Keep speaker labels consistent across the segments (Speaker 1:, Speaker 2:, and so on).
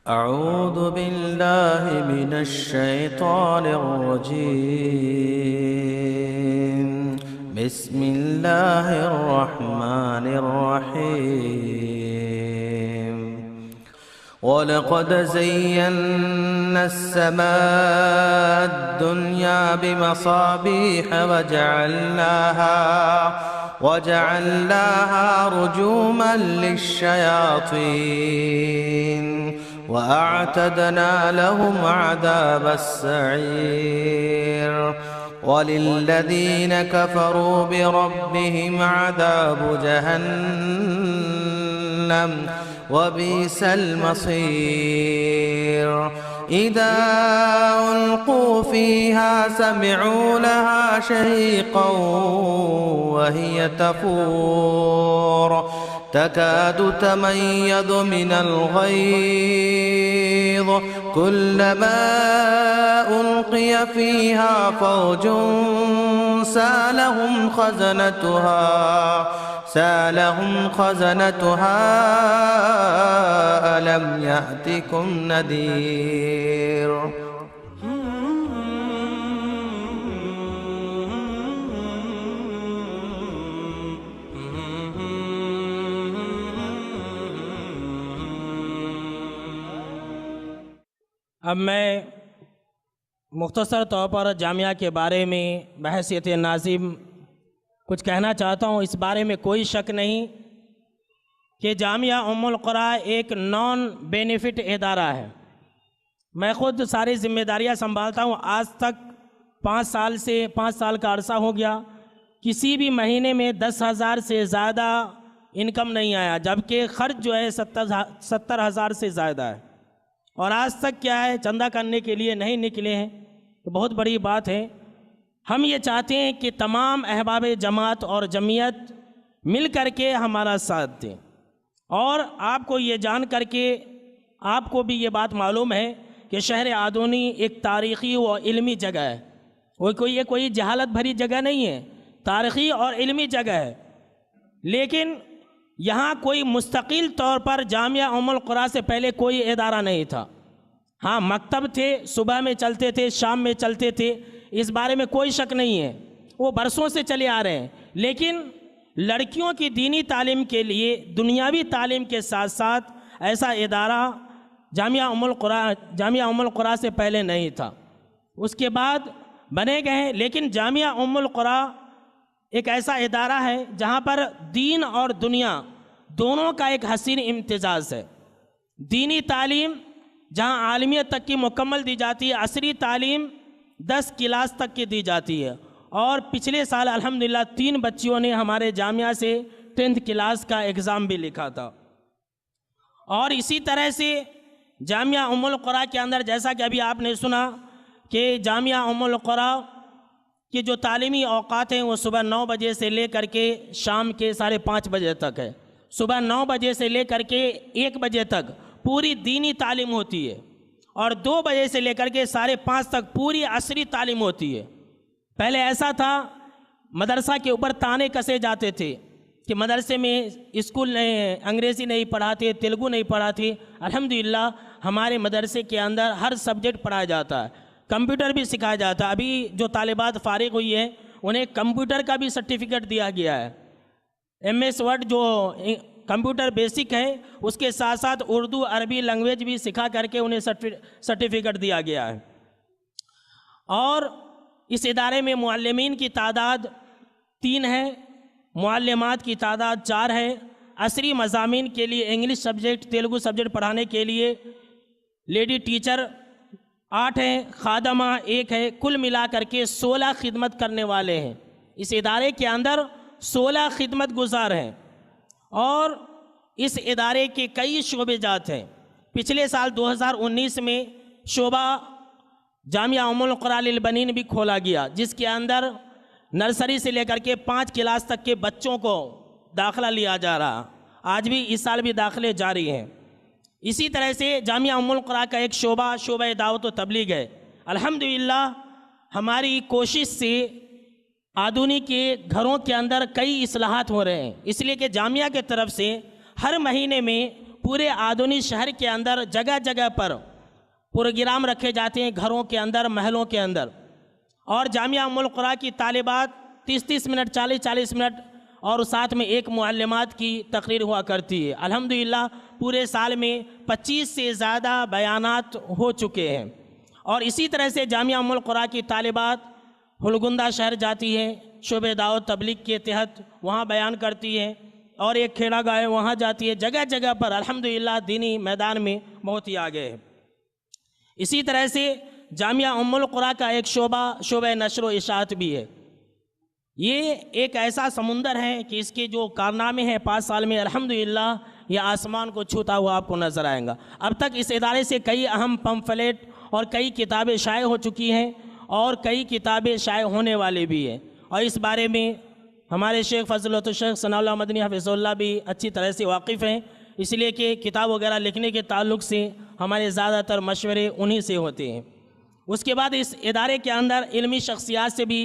Speaker 1: अऊज़ु बिल्लाहि मिनश शैतानिर रजीम। बिस्मिल्लाहिर रहमानिर रहीम। वलक़द ज़य्यन्ना अस्समाअद दुनिया बिमसाबीह वजअलनाहा रुजूमन लिश्शयातीन वअअतदना लहुम अज़ाबस्सईर वलिल्लज़ीन कफ़रू बिरब्बिहिम अज़ाबु जहन्नम वबिअसल मसीर। इज़ा उल्क़ू फ़ीहा समिअू लहा शहीक़न वहिय तफ़ूर तकादु तमय्यज़ु मिनल ग़ैज़ कुल्लमा उल्क़िय फ़ीहा फ़ौजुन सालहुम ख़ज़नतुहा अलम यातिकुम नदीर।
Speaker 2: अब मैं मुख्तसर तौर पर जामिया के बारे में बहैसियत नाज़िम कुछ कहना चाहता हूँ। इस बारे में कोई शक नहीं कि जामिया उम्मुल क़ुरा एक नॉन बेनिफिट इदारा है। मैं ख़ुद सारी जिम्मेदारियाँ संभालता हूँ। आज तक 5 साल का अरसा हो गया, किसी भी महीने में 10,000 से ज़्यादा इनकम नहीं आया, जबकि ख़र्च जो है 70,000 से ज़्यादा है। और आज तक क्या है, चंदा करने के लिए नहीं निकले हैं, तो बहुत बड़ी बात है। हम ये चाहते हैं कि तमाम अहबाब जमात और जमीयत मिल कर के हमारा साथ दें। और आपको ये जान करके आपको भी ये बात मालूम है कि शहर आदोनी एक तारीख़ी व इल्मी जगह है। ये कोई जहालत भरी जगह नहीं है, तारीख़ी और इल्मी जगह है। लेकिन यहाँ कोई मुस्तकिल तौर पर जामिया उम्मुल क़ुरा से पहले कोई इदारा नहीं था। हाँ, मकतब थे, सुबह में चलते थे, शाम में चलते थे, इस बारे में कोई शक नहीं है, वो बरसों से चले आ रहे हैं। लेकिन लड़कियों की दीनी तालीम के लिए दुनियावी तालीम के साथ साथ ऐसा इदारा जामिया उम्मुल क़ुरा से पहले नहीं था, उसके बाद बने गए हैं। लेकिन जामिया उम्मुल क़ुरा एक ऐसा इदारा है जहाँ पर दीन और दुनिया दोनों का एक हसीन इम्तिजाज है। दीनी तालीम जहाँ आलमियत तक की मुकम्मल दी जाती है, असरी तालीम 10 क्लास तक की दी जाती है। और पिछले साल अल्हम्दुलिल्लाह 3 बच्चियों ने हमारे जामिया से 10th क्लास का एग्ज़ाम भी लिखा था। और इसी तरह से जामिया उम्मुल क़ुरा के अंदर, जैसा कि अभी आपने सुना कि जामिया उम्मुल क़ुरा कि जो तालीमी औक़ात हैं वो सुबह 9 बजे से ले कर के शाम के 5:30 बजे तक है। सुबह 9 बजे से ले कर के 1 बजे तक पूरी दीनी तालीम होती है, और 2 बजे से लेकर के 5:30 तक पूरी असरी तालीम होती है। पहले ऐसा था, मदरसा के ऊपर ताने कसे जाते थे कि मदरसे में स्कूल नहीं है, अंग्रेज़ी नहीं पढ़ाते, तेलुगु नहीं पढ़ाते। अल्हम्दुलिल्लाह हमारे मदरसे के अंदर हर सब्जेक्ट पढ़ाया जाता है, कंप्यूटर भी सिखाया जाता है। अभी जो तालिबात फ़ारिग हुई है उन्हें कंप्यूटर का भी सर्टिफिकेट दिया गया है। MS वर्ड जो कंप्यूटर बेसिक है, उसके साथ साथ उर्दू अरबी लैंग्वेज भी सिखा करके उन्हें सर्टिफिकेट दिया गया है। और इस इदारे में मुअल्लिमीन की तादाद 3 है, मुअल्लिमात की तादाद 4 है। असरी मज़ामीन के लिए इंग्लिश सब्जेक्ट, तेलुगु सब्जेक्ट पढ़ाने के लिए लेडी टीचर 8 हैं, खादमा 1 है। कुल मिला करके 16 खिदमत करने वाले हैं। इस इदारे के अंदर 16 खिदमत गुजार हैं। और इस इदारे के कई शोबे जात हैं। पिछले साल 2019 में शोबा जामिया उम्मुल क़ुरा लिल बनीन भी खोला गया, जिसके अंदर नर्सरी से लेकर के 5 क्लास तक के बच्चों को दाखिला लिया जा रहा। आज भी इस साल भी दाखिले जारी हैं। इसी तरह से जामिया उम्मुल क़ुरा का एक शोबा दावत व तबलीग है। अल्हम्दुलिल्लाह हमारी कोशिश से आदूनी के घरों के अंदर कई इस्लाहात हो रहे हैं, इसलिए कि जामिया के तरफ से हर महीने में पूरे आधुनिक शहर के अंदर जगह जगह पर प्रोग्राम रखे जाते हैं, घरों के अंदर, महलों के अंदर। और जामिया उम्मुल क़ुरा की तालिबात 30-30 मिनट, 40-40 मिनट और साथ में एक मुअल्लिमात की तकरीर हुआ करती है। अल्हम्दुलिल्लाह पूरे साल में 25 से ज़्यादा बयानात हो चुके हैं। और इसी तरह से जामिया उम्मुल क़ुरा की तालिबात हुलगुंदा शहर जाती है, शोबे दावत तबलीग के तहत वहाँ बयान करती है, और एक खेड़ा गाँव है वहाँ जाती है। जगह जगह पर अल्हम्दुलिल्लाह दीनी मैदान में बहुत ही आगे है। इसी तरह से जामिया उम्मुल क़ुरा का एक शोबा नशर व इशाअत भी है। ये एक ऐसा समुंदर है कि इसके जो कारनामे हैं 5 साल में अल्हम्दुलिल्लाह ये आसमान को छूता हुआ आपको नज़र आएगा। अब तक इस इदारे से कई अहम पम्फलेट और कई किताबें शाये हो चुकी हैं और कई किताबें शाये होने वाले भी हैं। और इस बारे में हमारे शेख फ़ज़लुल शेख सनाउल्लाह मदनी हफ़िज़ुल्लाह भी अच्छी तरह से वाकिफ़ हैं, इसलिए कि किताब वगैरह लिखने के ताल्लुक़ से हमारे ज़्यादातर मशवरे उन्हीं से होते हैं। उसके बाद इस इदारे के अंदर इल्मी शख्सियात से भी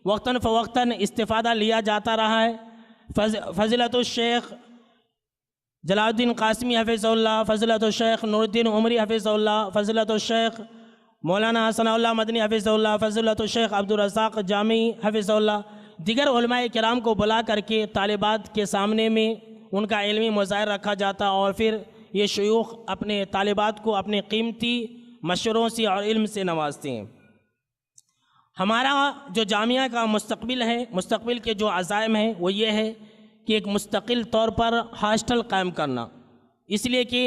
Speaker 2: वक्तन फ़वक्तन इस्तिफ़ादा लिया जाता रहा है। फ़ज़ीलतुल शेख जलालुद्दीन क़ासिमी हफ़िज़हुल्लाह, फ़ज़ीलतुल शेख नूरुद्दीन उमरी हफ़िज़हुल्लाह, फ़ज़ीलतुल शेख मौलाना सनाउल्लाह मदनी हफ़िज़हुल्लाह, फ़ज़ीलतुल शेख अब्दुल रज़्ज़ाक़ जामी हफ़िज़हुल्लाह, दिगर उलमाए किराम को बुला करके तालिबात के सामने में उनका इल्मी मुज़ाहिरा रखा जाता और फिर ये शयूख़ अपने तालिबात को अपने कीमती मशवरों से और इल्म से नवाजते हैं। हमारा जो जामिया का मुस्तक़बिल है, मुस्तक़बिल के जो अज़ाइम हैं वो ये है कि एक मुस्तकिल तौर पर हॉस्टल कायम करना, इसलिए कि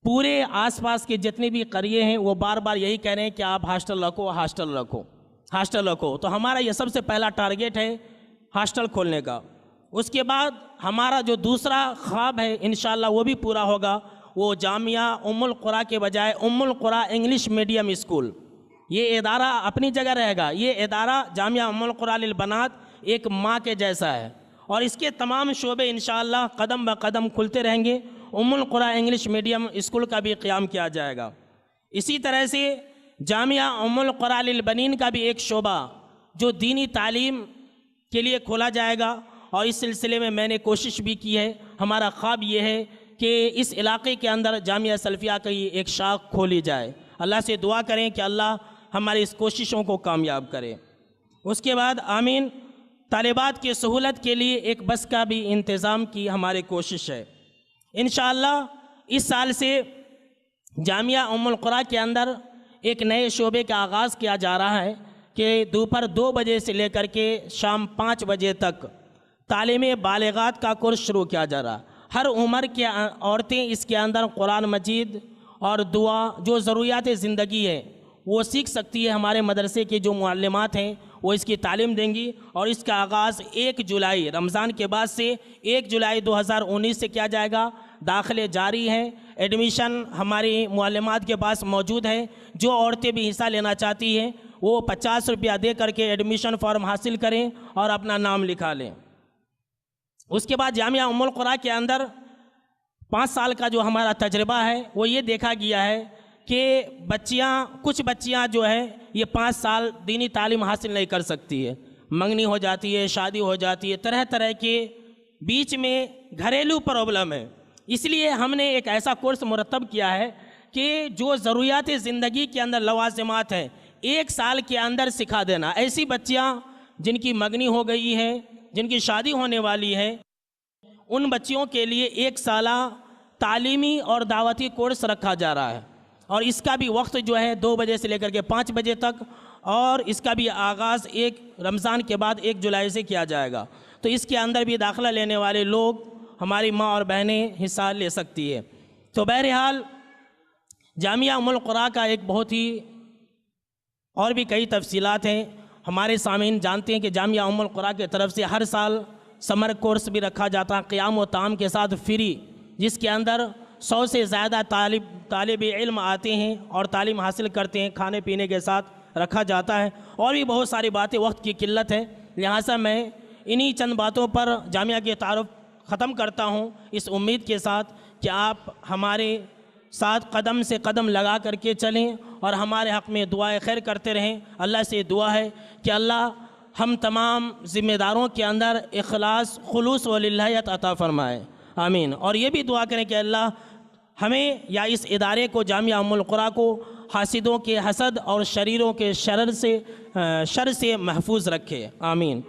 Speaker 2: पूरे आसपास के जितने भी करिए हैं वो बार बार यही कह रहे हैं कि आप हॉस्टल रखो, हॉस्टल रखो, हॉस्टल रखो। तो हमारा ये सबसे पहला टारगेट है हॉस्टल खोलने का। उसके बाद हमारा जो दूसरा ख्वाब है इंशाअल्लाह वो भी पूरा होगा, वो जामिया उम्मुल क़ुरा के बजाय उम्मुल क़ुरा इंग्लिश मीडियम स्कूल, ये इदारा अपनी जगह रहेगा। ये इदारा जामिया उम्मुल क़ुरा लिल बनात एक माँ के जैसा है और इसके तमाम शोबे इंशाअल्लाह कदम ब कदम खुलते रहेंगे। उम्मुल क़ुरा इंग्लिश मीडियम स्कूल का भी क़याम किया जाएगा। इसी तरह से जामिया उम्मुल क़ुरा लिल बनीन का भी एक शोबा जो दीनी तालीम के लिए खोला जाएगा और इस सिलसिले में मैंने कोशिश भी की है। हमारा ख्वाब ये है कि इस इलाक़े के अंदर जामिया सल्फ़िया की एक शाख खोली जाए। अल्लाह से दुआ करें कि अल्लाह हमारी इस कोशिशों को कामयाब करे। उसके बाद आमीन। तालिबात की सहूलत के लिए एक बस का भी इंतज़ाम की हमारी कोशिश है। इंशाअल्लाह इस साल से जामिया उम्मुल क़ुरा के अंदर एक नए शोबे का आगाज़ किया जा रहा है कि दोपहर 2 बजे से लेकर के शाम 5 बजे तक तालीम बालिगात का कोर्स शुरू किया जा रहा है। हर उम्र की औरतें इसके अंदर कुरान मजीद और दुआ जो ज़रूरियात ज़िंदगी है वो सीख सकती है। हमारे मदरसे के जो मुअल्लिमात हैं वो इसकी तालीम देंगी और इसका आगाज़ 1 जुलाई रमज़ान के बाद से 1 जुलाई 2019 से किया जाएगा। दाखिले जारी हैं, एडमिशन हमारी मुअल्लिमात के पास मौजूद है। जो औरतें भी हिस्सा लेना चाहती हैं वो 50 रुपया दे करके एडमिशन फॉर्म हासिल करें और अपना नाम लिखा लें। उसके बाद जामिया उम्मुल क़ुरा के अंदर 5 साल का जो हमारा तजर्बा है वो ये देखा गया है कि कुछ बच्चियाँ जो है ये 5 साल दीनी तालीम हासिल नहीं कर सकती है, मंगनी हो जाती है, शादी हो जाती है, तरह तरह के बीच में घरेलू प्रॉब्लम है। इसलिए हमने एक ऐसा कोर्स मुरतब किया है कि जो ज़रूरियात ज़िंदगी के अंदर लवाज़िमात हैं 1 साल के अंदर सिखा देना। ऐसी बच्चियाँ जिनकी मंगनी हो गई है, जिनकी शादी होने वाली है, उन बच्चियों के लिए 1 साला तालीमी और दावती कोर्स रखा जा रहा है और इसका भी वक्त जो है 2 बजे से लेकर के 5 बजे तक और इसका भी आगाज़ 1 रमज़ान के बाद 1 जुलाई से किया जाएगा। तो इसके अंदर भी दाखिला लेने वाले लोग हमारी माँ और बहनें हिस्सा ले सकती है। तो बहरहाल जामिया उम्मुल क़ुरा का एक बहुत ही और भी कई तफसीलात हैं। हमारे सामीन जानते हैं कि जामिया उम्मुल क़ुरा की तरफ से हर साल समर कोर्स भी रखा जाता है, क़ियाम व ताम के साथ फ्री, जिसके अंदर 100 से ज़्यादा तालिब इल्म आते हैं और तालीम हासिल करते हैं, खाने पीने के साथ रखा जाता है। और भी बहुत सारी बातें, वक्त की किल्लत है, लिहाजा मैं इन्हीं चंद बातों पर जामिया के तारुफ ख़त्म करता हूँ इस उम्मीद के साथ कि आप हमारे साथ कदम से कदम लगा करके चलें और हमारे हक़ में दुआएं खैर करते रहें। अल्लाह से दुआ है कि अल्लाह हम तमाम ज़िम्मेदारों के अंदर इखलास, खुलूस व लिल्लाहियत अता फ़रमाए। आमीन। और ये भी दुआ करें कि अल्लाह हमें या इस इदारे को, जामिया उम्मुल कुरा को, हासिदों के हसद और शरीरों के शर से महफूज रखे। आमीन।